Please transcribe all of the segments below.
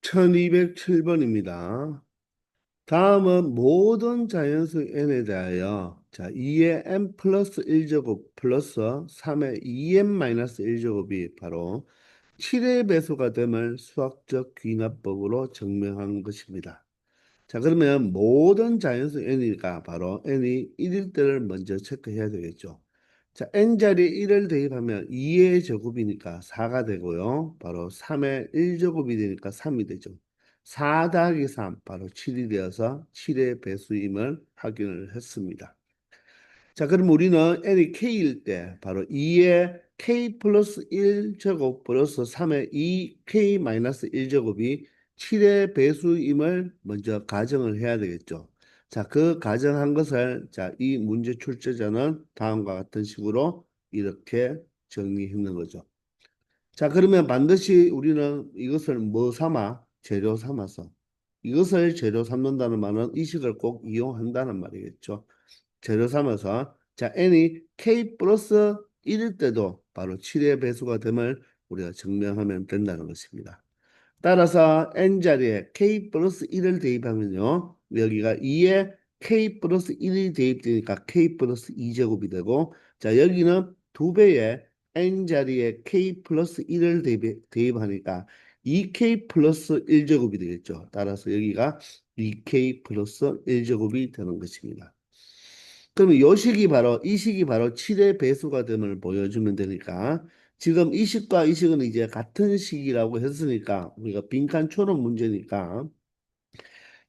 1207번입니다. 다음은 모든 자연수 n에 대하여 2의 n 플러스 1제곱 플러스 3의 2n 마이너스 1제곱이 바로 7의 배수가 됨을 수학적 귀납법으로 증명한 것입니다. 자, 그러면 모든 자연수 n이니까 바로 n이 1일 때를 먼저 체크해야 되겠죠. 자, n자리에 1을 대입하면 2의 제곱이니까 4가 되고요. 바로 3의 1제곱이 되니까 3이 되죠. 4 더하기 3, 바로 7이 되어서 7의 배수임을 확인을 했습니다. 자, 그럼 우리는 n이 k일 때 바로 2의 k 플러스 1제곱 플러스 3의 2k 마이너스 1제곱이 7의 배수임을 먼저 가정을 해야 되겠죠. 자, 그 가정한 것을 이 문제 출제자는 다음과 같은 식으로 이렇게 정리했는 거죠. 자, 그러면 반드시 우리는 이것을 뭐 삼아? 재료 삼아서. 이것을 재료 삼는다는 말은 이 식을 꼭 이용한다는 말이겠죠. 재료 삼아서 n이 k 플러스 1일 때도 바로 7의 배수가 됨을 우리가 증명하면 된다는 것입니다. 따라서 n자리에 k 플러스 1을 대입하면요. 여기가 2에 k 플러스 1이 대입되니까 k 플러스 2제곱이 되고, 자, 여기는 2배의 n자리에 k 플러스 1을 대입하니까 2k 플러스 1제곱이 되겠죠. 따라서 여기가 2k 플러스 1제곱이 되는 것입니다. 그러면 이 식이 바로 7의 배수가 됨을 보여주면 되니까 지금 이 식과 이 식은 이제 같은 식이라고 했으니까 우리가 빈칸초론 문제니까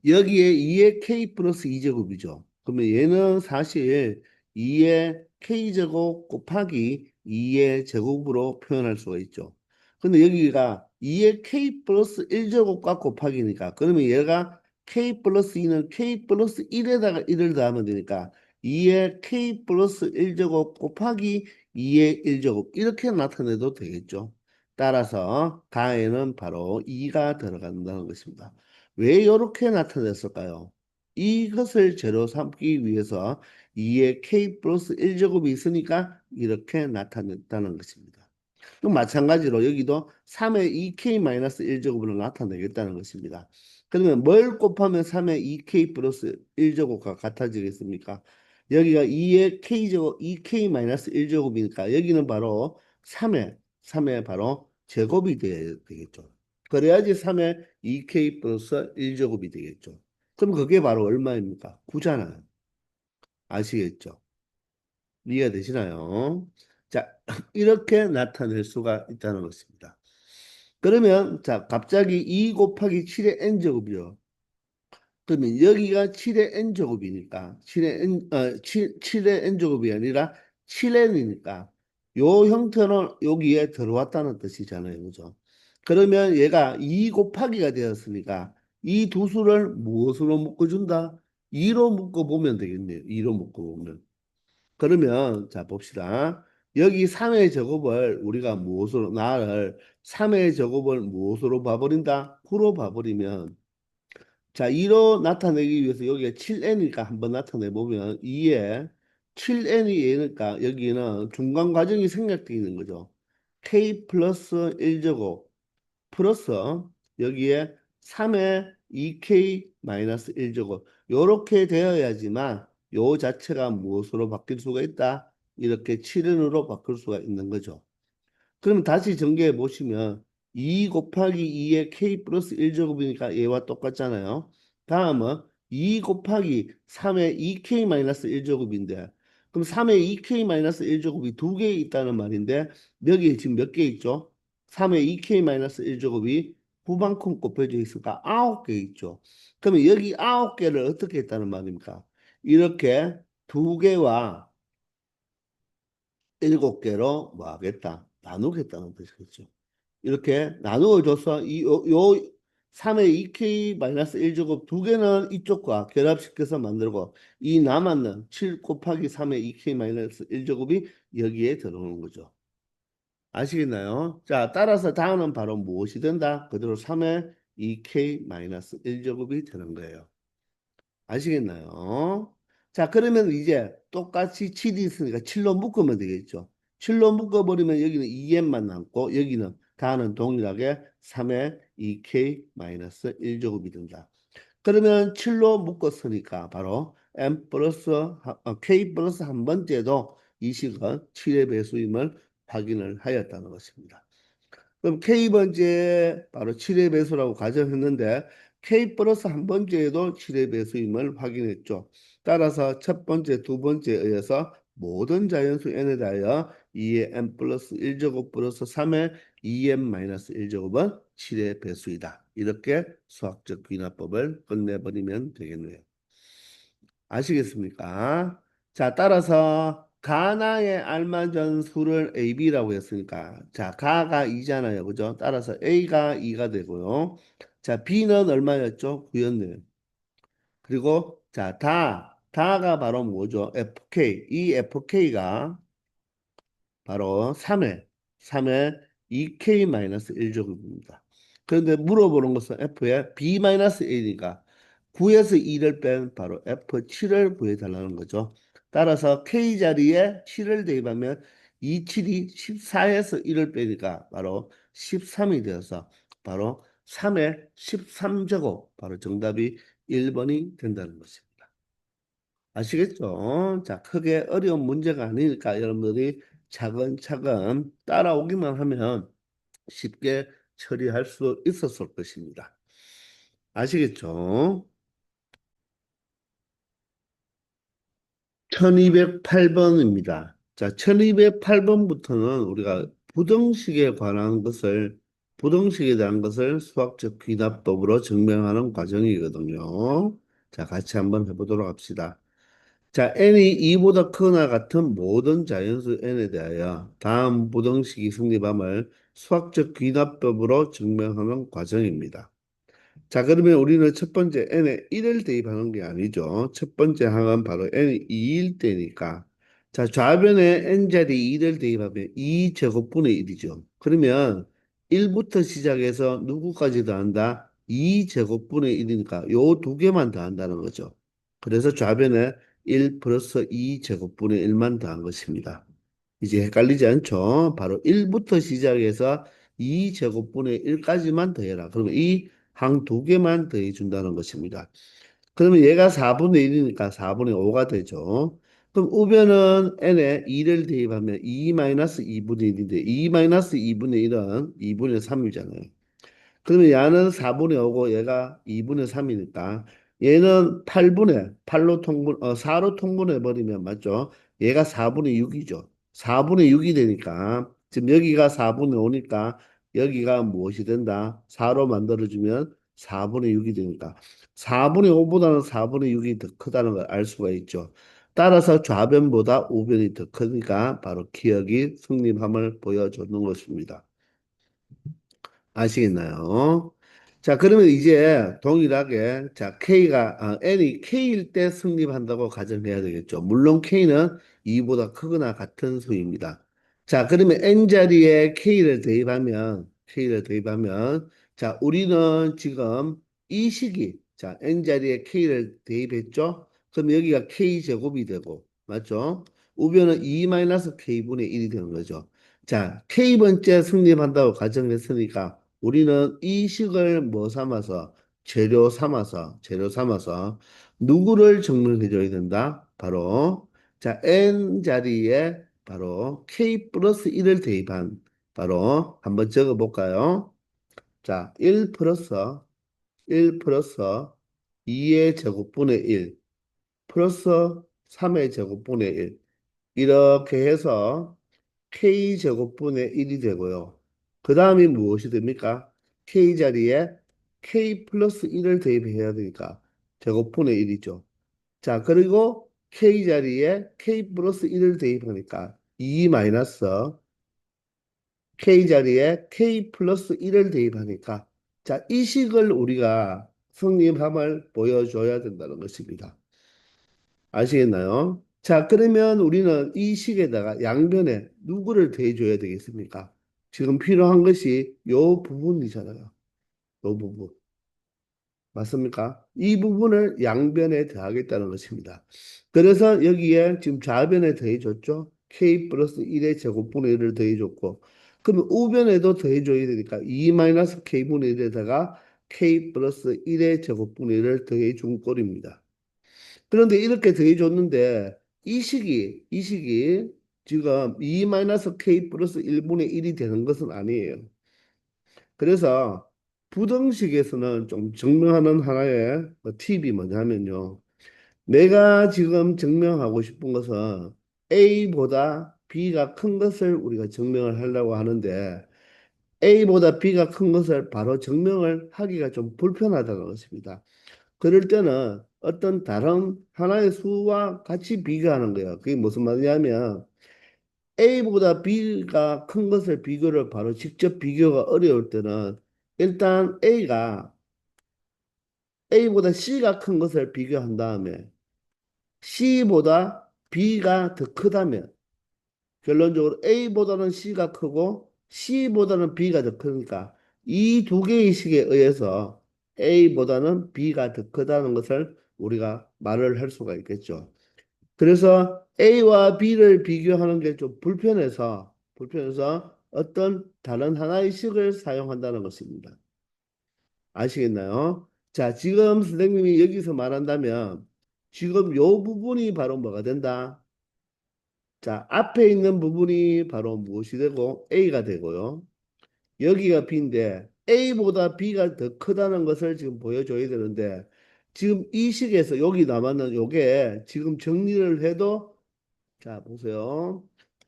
여기에 2의 k 플러스 2제곱이죠. 그러면 얘는 사실 2의 k제곱 곱하기 2의 제곱으로 표현할 수가 있죠. 근데 여기가 2의 k 플러스 1제곱과 곱하기니까 그러면 얘가 k 플러스 2는 k 플러스 1에다가 1을 더하면 되니까 2의 k 플러스 1제곱 곱하기 2의 1제곱 이렇게 나타내도 되겠죠. 따라서 가에는 바로 2가 들어간다는 것입니다. 왜 이렇게 나타냈을까요? 이것을 재료 삼기 위해서 2의 k 플러스 1제곱이 있으니까 이렇게 나타냈다는 것입니다. 또 마찬가지로 여기도 3의 2k 마이너스 1제곱으로 나타내겠다는 것입니다. 그러면 뭘 곱하면 3의 2k 플러스 1제곱과 같아지겠습니까? 여기가 2의 k제곱, 2k 마이너스 1제곱이니까 여기는 바로 3의 바로 제곱이 되어야 되겠죠. 그래야지 3의 2k 플러스 1제곱이 되겠죠. 그럼 그게 바로 얼마입니까? 9잖아요. 아시겠죠? 이해가 되시나요? 자, 이렇게 나타낼 수가 있다는 것입니다. 그러면 갑자기 2 곱하기 7의 n제곱이요. 그러면 여기가 7의 n제곱이니까 7의 n제곱이 아니라 7n이니까 요 형태는 여기에 들어왔다는 뜻이잖아요. 그죠? 그러면 얘가 2 곱하기가 되었으니까 이 두 수를 무엇으로 묶어준다? 2로 묶어보면 되겠네요. 2로 묶어보면. 그러면 봅시다. 여기 3의 제곱을 우리가 무엇으로 나를 3의 제곱을 무엇으로 봐버린다? 9로 봐버리면 2로 나타내기 위해서 여기가 7n이니까 한번 나타내 보면 2에 7n이 얘니까 여기는 중간 과정이 생략되어 있는 거죠. k 플러스 1제곱 플러스 여기에 3의 2k 마이너스 1제곱 요렇게 되어야지만 요 자체가 무엇으로 바뀔 수가 있다? 이렇게 7n으로 바꿀 수가 있는 거죠. 그럼 다시 전개해 보시면 2 곱하기 2의 k 플러스 1제곱이니까 얘와 똑같잖아요. 다음은 2 곱하기 3의 2k 마이너스 1제곱인데 그럼 3의 2k 마이너스 1제곱이 두 개 있다는 말인데 여기 지금 몇 개 있죠? 3의 2k 마이너스 1제곱이 후반큼 곱해져 있으니까 9개 있죠. 그러면 여기 9개를 어떻게 했다는 말입니까? 이렇게 두 개와 7개로 뭐 하겠다? 나누겠다는 뜻이겠죠. 이렇게 나누어 줘서 요 3의 2k 마이너스 1제곱 두 개는 이쪽과 결합시켜서 만들고 이 남았는 7 곱하기 3의 2k 마이너스 1제곱이 여기에 들어오는 거죠. 아시겠나요? 자, 따라서 다음은 바로 무엇이 된다? 그대로 3의 2k 마이너스 1제곱이 되는 거예요. 아시겠나요? 자, 그러면 이제 똑같이 7이 있으니까 7로 묶으면 되겠죠. 7로 묶어버리면 여기는 2n만 남고 여기는 다는 동일하게 3의 2k 마이너스 1제곱이 된다. 그러면 7로 묶었으니까 바로 k 플러스 한 번째도 이 식은 7의 배수임을 확인을 하였다는 것입니다. 그럼 K번째 바로 7의 배수라고 가정했는데 K 플러스 한 번째에도 7의 배수임을 확인했죠. 따라서 첫 번째, 두 번째에 의해서 모든 자연수 n에 대하여 2의 n 플러스 1제곱 플러스 3의 2n 마이너스 1제곱은 7의 배수이다. 이렇게 수학적 귀납법을 끝내버리면 되겠네요. 아시겠습니까? 자, 따라서 가나에 알맞은 수를 AB라고 했으니까 자, 가가 2잖아요. 그죠? 따라서 A가 2가 되고요. 자, B는 얼마였죠? 9였네요. 그리고 자, 다가 바로 뭐죠? FK. 이 FK가 바로 3회 2k-1제곱입니다. 그런데 물어보는 것은 f의 b-a니까 9에서 2를 뺀 바로 f7을 구해달라는 거죠. 따라서 k 자리에 7을 대입하면 2, 7이 14에서 1을 빼니까 바로 13이 되어서 바로 3의 13제곱 바로 정답이 1번이 된다는 것입니다. 아시겠죠? 자, 크게 어려운 문제가 아니니까 여러분들이 차근차근 따라오기만 하면 쉽게 처리할 수 있었을 것입니다. 아시겠죠? 1208번입니다. 자, 1208번부터는 우리가 부등식에 관한 것을, 부등식에 대한 것을 수학적 귀납법으로 증명하는 과정이거든요. 자, 같이 한번 해보도록 합시다. 자, n이 2보다 크거나 같은 모든 자연수 n에 대하여 다음 부등식이 성립함을 수학적 귀납법으로 증명하는 과정입니다. 자, 그러면 우리는 첫 번째 n에 1을 대입하는 게 아니죠. 첫 번째 항은 바로 n이 2일 때니까. 자, 좌변에 n자리 2를 대입하면 2제곱분의 1이죠. 그러면 1부터 시작해서 누구까지 더한다? 2제곱분의 1이니까 요 두 개만 더한다는 거죠. 그래서 좌변에 1 플러스 2제곱분의 1만 더한 것입니다. 이제 헷갈리지 않죠? 바로 1부터 시작해서 2제곱분의 1까지만 더해라. 그러면 이 항 두 개만 더해 준다는 것입니다. 그러면 얘가 4분의 1이니까 4분의 5가 되죠. 그럼 우변은 n에 2를 대입하면 2-2분의 1인데 2-2분의 1은 2분의 3이잖아요. 그러면 얘는 4분의 5고 얘가 2분의 3이니까 얘는 4로 통분해 버리면 맞죠? 얘가 4분의 6이죠. 4분의 6이 되니까 지금 여기가 4분의 5니까 여기가 무엇이 된다? 4로 만들어주면 4분의 6이 되니까 4분의 5보다는 4분의 6이 더 크다는 걸 알 수가 있죠. 따라서 좌변보다 우변이 더 크니까 바로 기억이 성립함을 보여주는 것입니다. 아시겠나요? 자, 그러면 이제 동일하게 자, n이 k일 때 성립한다고 가정해야 되겠죠. 물론 k는 2보다 크거나 같은 수입니다. 자, 그러면 n 자리에 k를 대입하면 자, 우리는 지금 이 식이 자, n 자리에 k를 대입했죠. 그럼 여기가 k 제곱이 되고 맞죠? 우변은 2-k분의 1이 되는 거죠. 자, k번째 성립한다고 가정했으니까 우리는 이 식을 뭐 삼아서 재료 삼아서 누구를 증명해 줘야 된다? 바로 자 n 자리에 바로 k 플러스 1을 대입한 바로 한번 적어 볼까요? 자, 1 플러스 2의 제곱분의 1 플러스 3의 제곱분의 1 이렇게 해서 K제곱분의 1이 되고요. 그 다음이 무엇이 됩니까? K 자리에 K 플러스 1을 대입해야 되니까 제곱분의 1이죠. 자, 그리고 K 자리에 K 플러스 1을 대입하니까 2 마이너스 K 자리에 K 플러스 1을 대입하니까 자, 이 식을 우리가 성립함을 보여줘야 된다는 것입니다. 아시겠나요? 자, 그러면 우리는 이 식에다가 양변에 누구를 대줘야 되겠습니까? 지금 필요한 것이 요 부분이잖아요. 요 부분. 맞습니까? 이 부분을 양변에 더하겠다는 것입니다. 그래서 여기에 지금 좌변에 더해줬죠? k 플러스 1의 제곱분의 1을 더해줬고 그러면 우변에도 더해줘야 되니까 2 마이너스 k분의 1에다가 k 플러스 1의 제곱분의 1을 더해준 꼴입니다. 그런데 이렇게 더해줬는데 이 식이 지금 2 마이너스 k 플러스 1분의 1이 되는 것은 아니에요. 그래서 부등식에서는 좀 증명하는 하나의 팁이 뭐냐면요. 내가 지금 증명하고 싶은 것은 A보다 B가 큰 것을 우리가 증명을 하려고 하는데 A보다 B가 큰 것을 바로 증명을 하기가 좀 불편하다는 것입니다. 그럴 때는 어떤 다른 하나의 수와 같이 비교하는 거예요. 그게 무슨 말이냐면 A보다 B가 큰 것을 비교를 바로 직접 비교가 어려울 때는 일단 A보다 C가 큰 것을 비교한 다음에 C보다 B가 더 크다면 결론적으로 A보다는 C가 크고 C보다는 B가 더 크니까 이 두 개의 식에 의해서 A보다는 B가 더 크다는 것을 우리가 말을 할 수가 있겠죠. 그래서 A와 B를 비교하는 게 좀 불편해서 어떤 다른 하나의 식을 사용한다는 것입니다. 아시겠나요? 자, 지금 선생님이 여기서 말한다면 지금 요 부분이 바로 뭐가 된다? 자, 앞에 있는 부분이 바로 무엇이 되고 A가 되고요. 여기가 B인데 A보다 B가 더 크다는 것을 지금 보여줘야 되는데 지금 이 식에서 여기 남았는 요게 지금 정리를 해도 자, 보세요.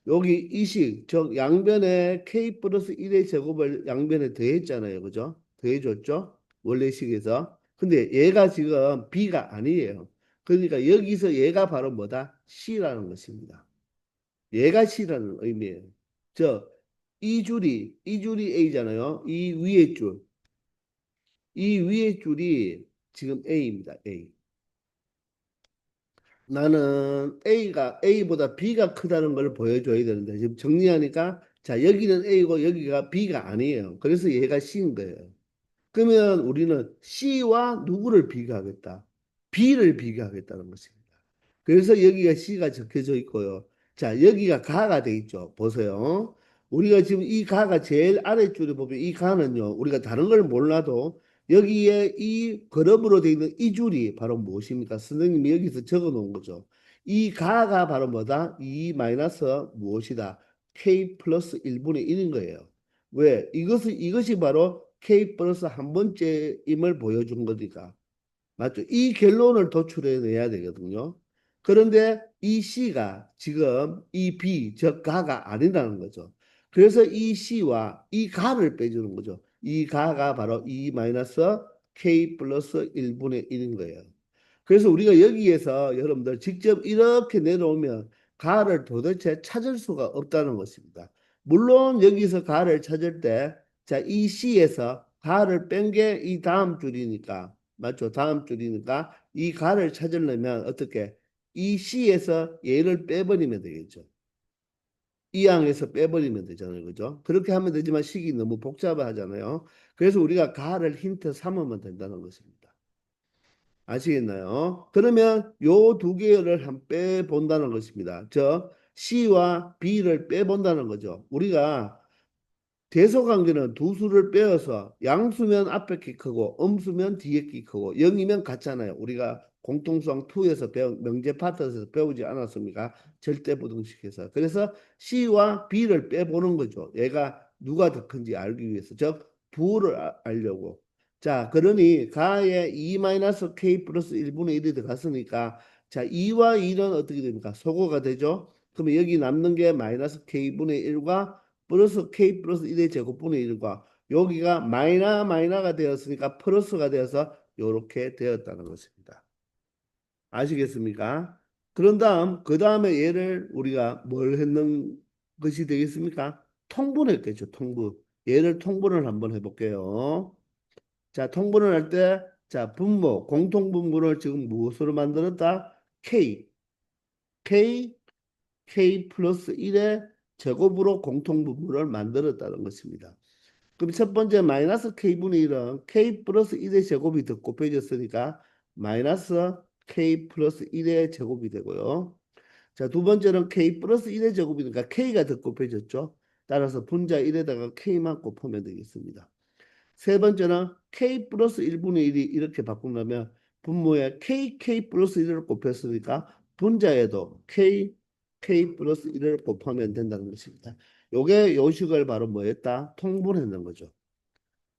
여기 이 식, 즉 양변에 k 플러스 1의 제곱을 양변에 더했잖아요. 그죠? 더해줬죠? 원래 식에서. 근데 얘가 지금 b가 아니에요. 그러니까 여기서 얘가 바로 뭐다? c라는 것입니다. 얘가 c라는 의미예요. 이 줄이 a잖아요. 이 위에 줄이 지금 a입니다. a. 나는 A보다 B가 크다는 걸 보여줘야 되는데 지금 정리하니까 자 여기는 A고 여기가 B가 아니에요. 그래서 얘가 C인 거예요. 그러면 우리는 C와 누구를 비교하겠다? B를 비교하겠다는 것입니다. 그래서 여기가 C가 적혀져 있고요. 자, 여기가 가가 돼 있죠. 보세요. 우리가 지금 이 가가 제일 아래줄에 보면 이 가는요. 우리가 다른 걸 몰라도 여기에 이 그룹으로 돼 있는 이 줄이 바로 무엇입니까? 선생님이 여기서 적어 놓은 거죠. 이 가가 바로 뭐다? 2 마이너스 무엇이다? K 플러스 1분의 1인 거예요. 왜? 이것이 바로 K 플러스 한 번째임을 보여준 거니까. 맞죠? 이 결론을 도출해내야 되거든요. 그런데 이 C가 지금 이 B, 즉 가가 아니라는 거죠. 그래서 이 C와 이 가를 빼주는 거죠. 이 가가 바로 2 마이너스 K 플러스 1분의 1인 거예요. 그래서 우리가 여기에서 여러분들 직접 이렇게 내려오면 가를 도대체 찾을 수가 없다는 것입니다. 물론 여기서 가를 찾을 때, 자, 이 C에서 가를 뺀 게 이 다음 줄이니까, 맞죠? 다음 줄이니까 이 가를 찾으려면 어떻게? 이 C에서 얘를 빼버리면 되겠죠. 이 항에서 빼버리면 되잖아요. 그죠? 그렇게 하면 되지만 식이 너무 복잡하잖아요. 그래서 우리가 가를 힌트 삼으면 된다는 것입니다. 아시겠나요? 그러면 요 두 개를 한 빼본다는 것입니다. C와 B를 빼본다는 거죠. 우리가 대소관계는 두 수를 빼어서 양수면 앞에 키 크고 음수면 뒤에 키 크고 0이면 같잖아요. 우리가 공통수학 2에서 배운 명제 파트에서 배우지 않았습니까? 절대부등식에서. 그래서 C와 B를 빼보는 거죠. 얘가 누가 더 큰지 알기 위해서. 즉 부호를 알려고. 자, 그러니 가에 2-k 플러스 1분의 1이 들어갔으니까 자, 2와 1은 어떻게 됩니까? 소거가 되죠. 그러면 여기 남는 게 마이너스 k분의 1과 플러스 k 플러스 1의 제곱분의 1과 여기가 마이너가 되었으니까 플러스가 되어서 이렇게 되었다는 것입니다. 아시겠습니까? 그런 다음 그 다음에 얘를 우리가 뭘 했는 것이 되겠습니까? 통분했겠죠. 통분. 얘를 통분을 한번 해볼게요. 자, 통분을 할 때, 자, 분모, 공통분모를 지금 무엇으로 만들었다? K, K 플러스 1의 제곱으로 공통분모를 만들었다는 것입니다. 그럼 첫 번째 마이너스 K분의 1은 K 플러스 1의 제곱이 더 곱해졌으니까 마이너스 K 플러스 1의 제곱이 되고요. 자, 두 번째는 K 플러스 1의 제곱이니까 K가 더 곱해졌죠. 따라서 분자 1에다가 K만 곱하면 되겠습니다. 세 번째는 K 플러스 1분의 1이 이렇게 바꾼다면 분모에 KK 플러스 1을 곱했으니까 분자에도 K 플러스 1을 곱하면 된다는 것입니다. 요게 요식을 바로 뭐였다? 통분했는 거죠.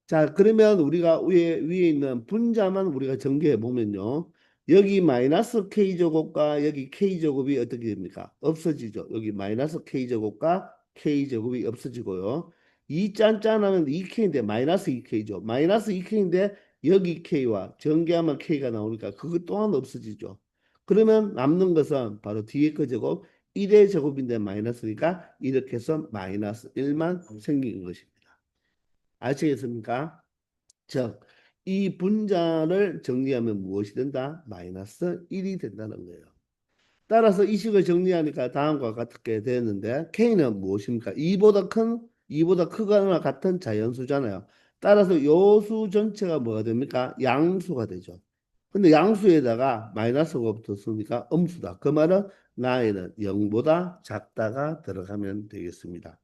자, 그러면 우리가 위에 있는 분자만 우리가 전개해 보면요. 여기 마이너스 K제곱과 여기 K제곱이 어떻게 됩니까? 없어지죠. 여기 마이너스 K제곱과 K제곱이 없어지고요. 이 짠짠하면 2K인데 마이너스 2K죠. 마이너스 2K인데 여기 K와 전개하면 K가 나오니까 그것 또한 없어지죠. 그러면 남는 것은 바로 뒤에 거 제곱 1의 제곱인데 마이너스니까 이렇게 해서 마이너스 1만 생긴 것입니다. 아시겠습니까? 즉, 이 분자를 정리하면 무엇이 된다? 마이너스 1이 된다는 거예요. 따라서 이 식을 정리하니까 다음과 같게 되었는데 K는 무엇입니까? 2보다 크거나 같은 자연수잖아요. 따라서 요수 전체가 뭐가 됩니까? 양수가 되죠. 근데 양수에다가 마이너스가 붙었으니까 음수다. 그 말은 나에는 0보다 작다가 들어가면 되겠습니다.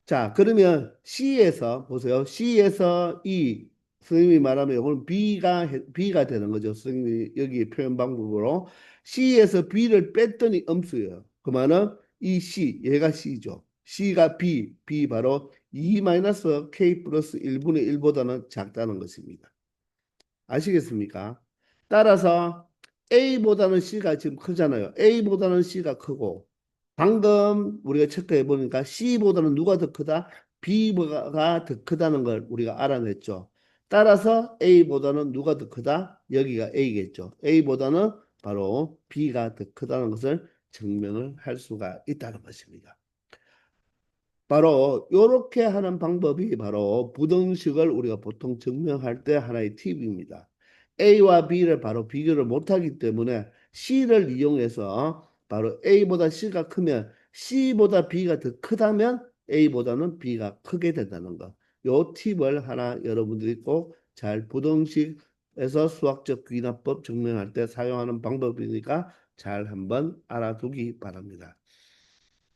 자, 그러면 C에서 보세요. C에서 이 선생님이 말하면 이건 B가 되는 거죠. 선생님이 여기 표현 방법으로 C에서 B를 뺐더니 음수예요. 그 말은 이 C, 얘가 C죠. C가 B 바로 2-K 플러스 1분의 1보다는 작다는 것입니다. 아시겠습니까? 따라서 A보다는 C가 지금 크잖아요. A보다는 C가 크고 방금 우리가 체크해 보니까 C보다는 누가 더 크다? B가 더 크다는 걸 우리가 알아냈죠. 따라서 A보다는 누가 더 크다? 여기가 A겠죠. A보다는 바로 B가 더 크다는 것을 증명을 할 수가 있다는 것입니다. 바로 이렇게 하는 방법이 바로 부등식을 우리가 보통 증명할 때 하나의 팁입니다. A와 B를 바로 비교를 못하기 때문에 C를 이용해서 바로 A보다 C가 크면 C보다 B가 더 크다면 A보다는 B가 크게 된다는 것. 요 팁을 하나 여러분들이 꼭 잘 부등식에서 수학적 귀납법 증명할 때 사용하는 방법이니까 잘 한번 알아두기 바랍니다.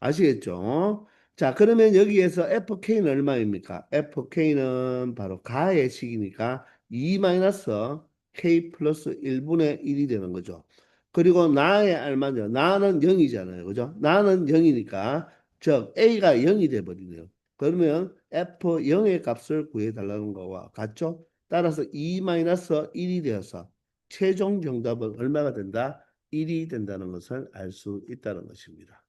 아시겠죠? 자, 그러면 여기에서 FK는 얼마입니까? FK는 바로 가의 식이니까 2-K 플러스 1분의 1이 되는 거죠. 그리고 나의 알맞죠. 나는 0이잖아요. 그죠? 나는 0이니까 즉 A가 0이 돼 버리네요. 그러면 F0의 값을 구해달라는 거와 같죠? 따라서 2-1이 되어서 최종 정답은 얼마가 된다? 1이 된다는 것을 알 수 있다는 것입니다.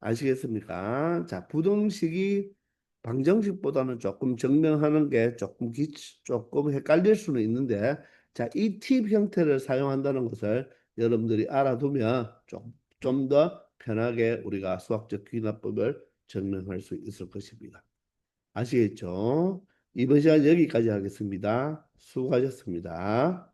아시겠습니까? 자, 부등식이 방정식보다는 조금 증명하는 게 조금 헷갈릴 수는 있는데, 자, 이 팁 형태를 사용한다는 것을 여러분들이 알아두면 좀 더 편하게 우리가 수학적 귀납법을 증명할 수 있을 것입니다. 아시겠죠? 이번 시간 여기까지 하겠습니다. 수고하셨습니다.